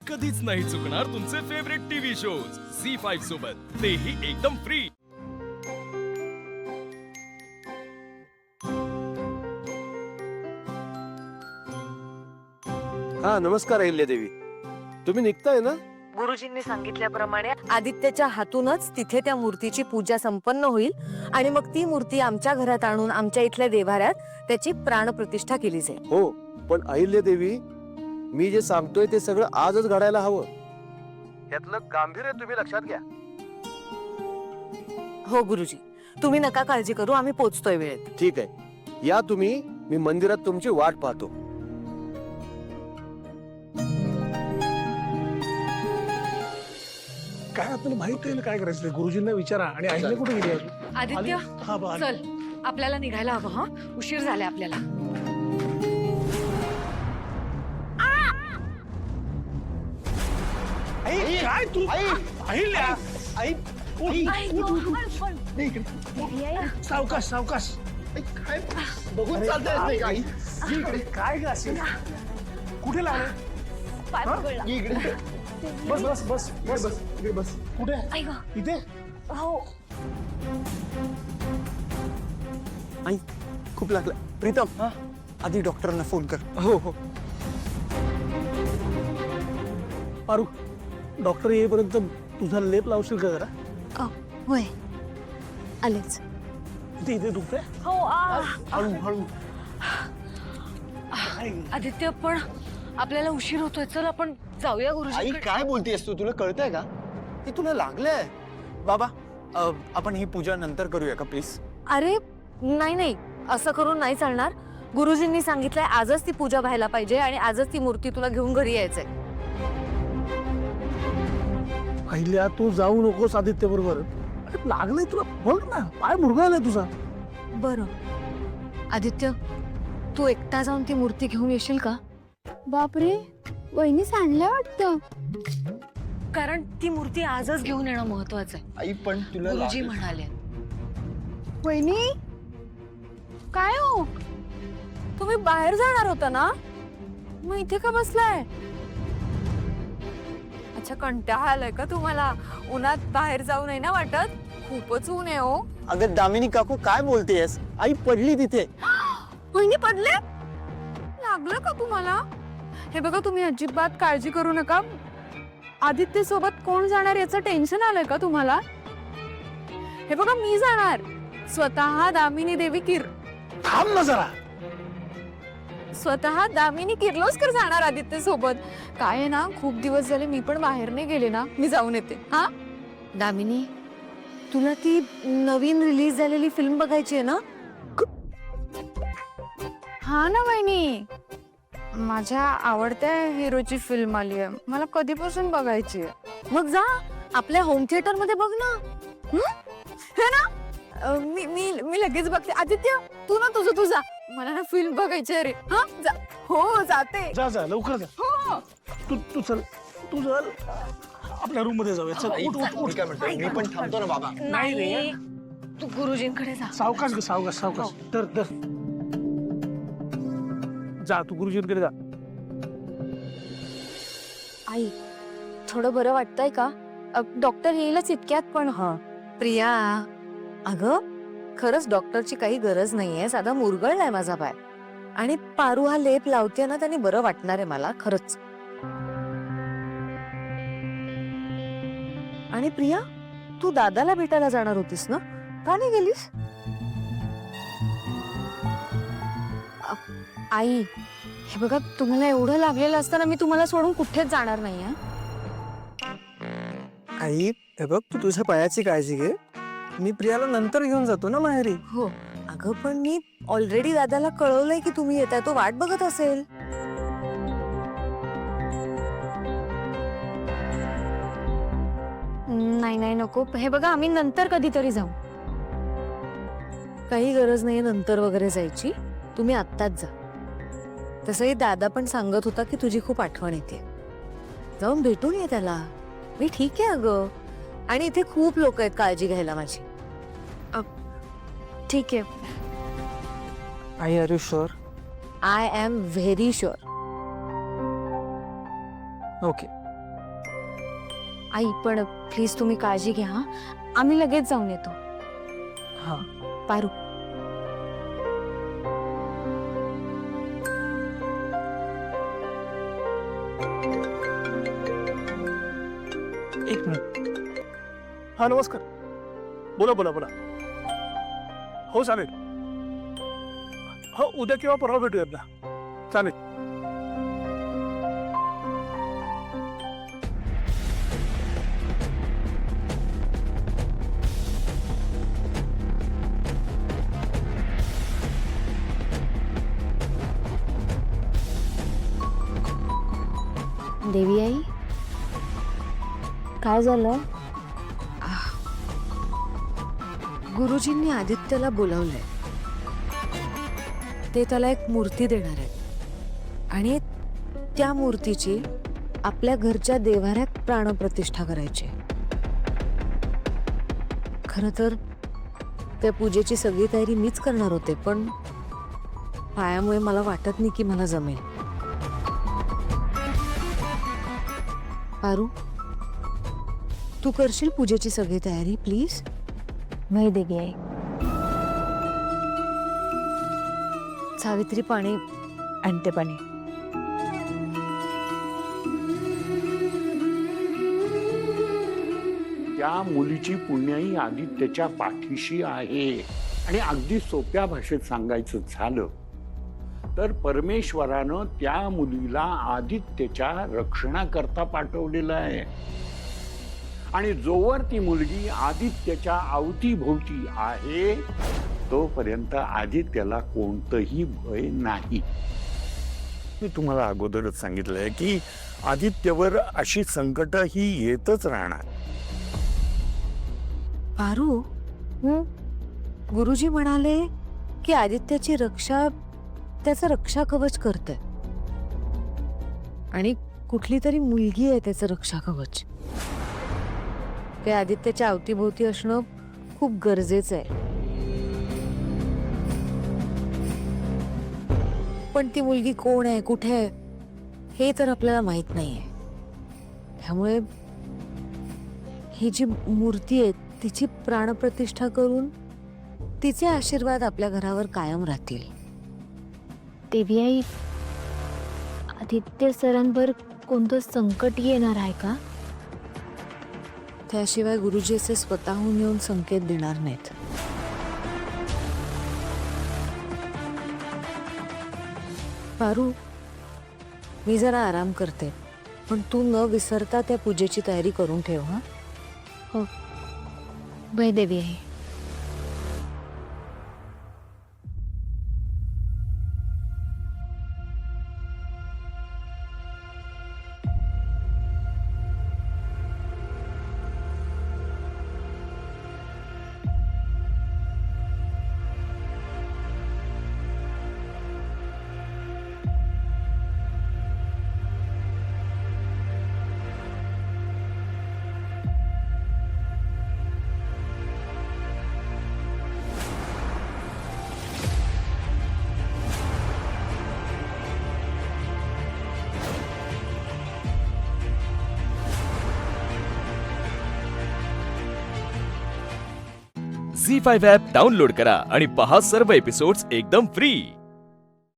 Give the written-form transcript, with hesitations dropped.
कधीच नाही चुकणार तुमचे फेवरेट टीव्ही शोज झी5 सोबत, तेही एकदम फ्री। हा नमस्कार अहिल्या देवी, तुम्ही निघताय ना? गुरुजींनी सांगितल्याप्रमाणे आदित्यच्या हातूनच तिथे त्या मूर्तीची पूजा संपन्न होईल आणि मग ती मूर्ती आमच्या घरात आणून आमच्या इथल्या देवाऱ्यात त्याची प्राणप्रतिष्ठा केली जाईल। हो, पण अहिल्या देवी, मी जे सांगतोय ते सगळं आजच घडायला हवं। यातलं गांभीर्य तुम्ही लक्षात घ्या। हो गुरुजी, तुम्ही नका काळजी करू, आम्ही पोहोचतोय वेळेत। ठीक आहे, या तुम्ही, मी मंदिरात तुमची वाट पाहतो। काय आपल्याला माहित आहे काय करायचं, गुरुजींना विचारा। आणि आईला कुठे गेली अजून? आदित्य हा बा, चल, आपल्याला निघायला हवं। हा, उशीर झालाय आपल्याला। आई काय तू अहिल्या, आई सावकाश सावकाश। काय बघून चालतंय नाही का आई? काय ग असेल, कुठे लागले? बस बस बस बस बस बस, कुठे? इथे? आई खूप लागलं। प्रीतम, आधी डॉक्टरांना फोन कर। हो हो पारू, डॉक्टर येईपर्यंत तुझा लेप लावशील का जरा? होय, आलेच। इथे इथे दुखतंय? हळू हळू। आदित्य, पण आपल्याला उशीर होतोय, चल आपण जाऊया आई गुरुजी। काय बोलतेस तू, तुला कळतंय का? हे तुला लागलंय बाबा। आपण ही पूजा नंतर करूया का प्लीज? अरे नाही नाही, असं करून नाही चालणार। गुरुजींनी सांगितलंय आजच ती पूजा व्हायला पाहिजे आणि आजच ती मूर्ती तुला घेऊन घरी यायचंय। अहिल्या, तू जाऊ नकोस आदित्य बरोबर। अरे लागलंय तुला, बघ ना, पाय मुरगाळलाय तुझा। बरं आदित्य, तू एकटा जाऊन ती मूर्ती घेऊन येशील का? बापरे, वहिनी सांडल्या वाटतं। कारण ती मूर्ती आजच घेऊन येणं महत्वाचं आहे, आई पण तुला गुरुजी लागलंय. म्हणाले। वहिनी काय हो, तुम्ही बाहेर जाणार होता ना, मग इथे का बसलाय? अच्छा, कंटाळा आलाय का तुम्हाला? उन्हात बाहेर जाऊ नये ना वाटत? खूपच ऊन आहे हो। अगं दामिनी काकू, काय बोलतेस? आई पडली तिथे। वहिनी पडले? लागलं का तुम्हाला? हे बघा, तुम्ही अजिबात काळजी करू नका। आदित्य सोबत कोण जाणार याचं टेन्शन आलंय का तुम्हाला? हे बघा, मी जाणार स्वतः। दामिनी देवी थांब ना जरा। स्वतः दामिनी किर्लोस्कर जाणार आदित्य सोबत। काय आहे ना, खूप दिवस झाले मी पण बाहेर नाही गेले ना, मी जाऊन येते। हा दामिनी, तुला ती नवीन रिलीज झालेली फिल्म बघायची आहे ना? हा ना वहिनी, माझ्या आवडत्या हिरोची फिल्म आली आहे, मला कधीपासून बघायची आहे। मग जा, आपल्या होम थिएटर मध्ये बघ ना। है ना? मी मी मी लगेच बघते। आदित्य, तू ना तुझं तू जा, मला ना फिल्म बघायची आहे रे। हा जा। हो जाते। जा जा लवकर जा। हो तू चल, तू चल, आपल्या रूम मध्ये जाऊया। चल आई, उठ उठ मी उठ। काय म्हणतो, मी पण थांबतो ना बाबा। नाही रे, तू गुरुजींकडे जा। सावकाश ग, सावकाश सावकाश। तर जा, तू गुरुजींकडे जा। आई, थोडं बरं वाटतंय का? डॉक्टर येईलच इतक्यात पण। हा प्रिया, अगं खरंच डॉक्टरची काही गरज नाहीये, साधा मुरगळलाय माझा पाय आणि पारू हा लेप लावते ना, त्याने बरं वाटणार आहे मला खरंच। आणि प्रिया, तू दादाला भेटायला जाणार होतीस ना, का नाही गेलीस? आई, हे बघा, तुम्हाला एवढं लागलेलं असताना मी तुम्हाला सोडून कुठेच जाणार नाही। आई हे बघ, तू तुझ्या पायाची काळजी घे, मी प्रियाला नंतर घेऊन जातो ना माहेरी। हो अगं, पण मी ऑलरेडी दादाला कळवलंय की तुम्ही येताय, तो वाट बघत असेल। नाही नाही नको, हे बघा आम्ही नंतर कधीतरी जाऊ। काही गरज नाही नंतर वगैरे जायची, तुम्ही आत्ताच जा। तसंही दादा पण सांगत होता की तुझी खूप आठवण येते, जाऊन भेटून ये त्याला। मी ठीक आहे अगं, आणि इथे खूप लोक आहेत काळजी घ्यायला माझी। ठीक आहे। आई are you sure? I am very sure. Okay. आई पण प्लीज तुम्ही काळजी घ्या हा. आम्ही लगेच जाऊन येतो. हा पारू एक मिनिट. हा नमस्कार. बोला बोला बोला. हो चालेल. हो उद्या किंवा परवा भेटूयात ना. चालेल. देवी आई काय झालं? गुरुजींनी आदित्यला बोलावलंय. ते त्याला एक मूर्ती देणार आहेत आणि त्या मूर्तीची आपल्या घरच्या देव्हाऱ्यात प्राणप्रतिष्ठा करायची. खरं तर त्या पूजेची सगळी तयारी मीच करणार होते, पण पायामुळे मला वाटत नाही की मला जमेल. पारू, तू करशील पूजेची सगळी तयारी प्लीज? नाही देवी आई. सावित्री पाणी आणते. पाणी. त्या मुलीची पुण्याई आदित्यच्या पाठीशी आहे. आणि अगदी सोप्या भाषेत सांगायचं झालं तर परमेश्वरानं त्या मुलीला आदित्यच्या रक्षणाकरता पाठवलेलं आहे. आणि जोवर ती मुलगी आदित्यच्या अवतीभोवती आहे तोपर्यंत आदित्यला कोणतंही भय नाही. मी तुम्हाला अगोदरच सांगितलंय की आदित्यवर अशी संकट ही येतच राहणार. पारू, गुरुजी म्हणाले की आदित्याची रक्षा त्याचं रक्षा कवच करते आणि कुठली तरी मुलगी आहे त्याचं रक्षा कवच. ते आदित्याच्या अवतीभोवती असणं खूप गरजेचं आहे. पण ती मुलगी कोण आहे, कुठे आहे हे तर आपल्याला माहित नाहीये. त्यामुळे ही जी मूर्ती आहे तिची प्राणप्रतिष्ठा करून तिचे आशीर्वाद आपल्या घरावर कायम राहतील. देवी आई आदित्य सरांवर कोणतं संकट येणार आहे का? त्याशिवाय गुरुजी असे स्वतःहून येऊन संकेत देणार नाहीत. पारू, मी जरा आराम करते, पण तू न विसरता त्या पूजेची तयारी करून ठेव. हा हो बाय देवी आई. झी5 ॲप डाउनलोड करा आणि पहा सर्व एपिसोड्स एकदम फ्री.